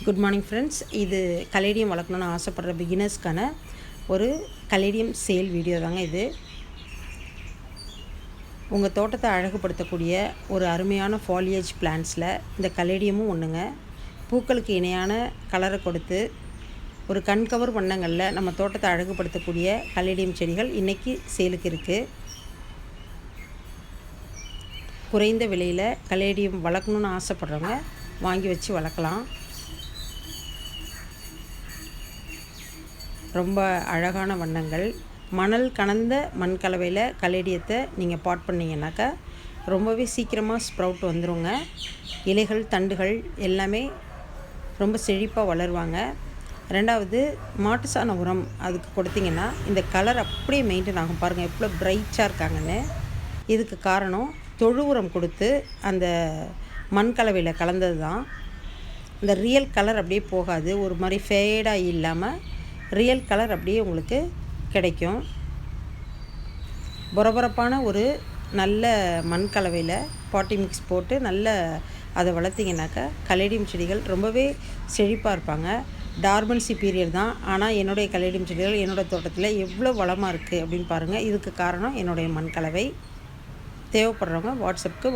Good morning friends. இது caladium வளர்க்கணுன்னு ஆசைப்படுற பிகினர்ஸ்க்கான ஒரு கலேடியம் சேல் வீடியோ தாங்க இது. உங்கள் தோட்டத்தை அழகுபடுத்தக்கூடிய ஒரு அருமையான ஃபாலியேஜ் பிளான்ட்ஸில் இந்த கலேடியமும் ஒன்றுங்க. பூக்களுக்கு இணையான கலரை கொடுத்து ஒரு கண்கவர் வண்ணங்களில் நம்ம தோட்டத்தை அழகுபடுத்தக்கூடிய கலேடியம் செடிகள் இன்றைக்கி சேலுக்கு இருக்குது. குறைந்த விலையில் கலேடியம் வளர்க்கணுன்னு ஆசைப்படுறவங்க வாங்கி வச்சு வளர்க்கலாம். ரொம்ப அழகான வண்ணங்கள். மணல் கலந்த மண் கலவையில் கலேடியத்தை நீங்கள் பாட் பண்ணிங்கனாக்கா ரொம்பவே சீக்கிரமாக ஸ்ப்ரவுட் வந்துடுங்க. இலைகள் தண்டுகள் எல்லாமே ரொம்ப செழிப்பாக வளருவாங்க. ரெண்டாவது, மாட்டு சாண உரம் அதுக்கு கொடுத்திங்கன்னா இந்த கலர் அப்படியே மெயின்டைன் ஆகும். பாருங்கள் எவ்வளோ பிரைட்டாக இருக்காங்கன்னு. இதுக்கு காரணம் தொழு உரம் கொடுத்து அந்த மண் கலவையில் கலந்தது தான். இந்த ரியல் கலர் அப்படியே போகாது, ஒரு மாதிரி ஃபேடாக இல்லாமல் ரியல் கலர் அப்படியே உங்களுக்கு கிடைக்கும். பொரபொரப்பான ஒரு நல்ல மண் கலவையில் பாட்டி மிக்ஸ் போட்டு நல்ல அதை வளர்த்திங்கனாக்கா கலேடியம் செடிகள் ரொம்பவே செழிப்பாக இருப்பாங்க. டார்மன்சி பீரியட் தான், ஆனால் என்னுடைய கலேடியம் செடிகள் என்னோடய தோட்டத்தில் எவ்வளோ வளமாக இருக்குது அப்படின்னு பாருங்கள். இதுக்கு காரணம் என்னுடைய மண் கலவை. தேவைப்படுறவங்க வாட்ஸ்அப்புக்கு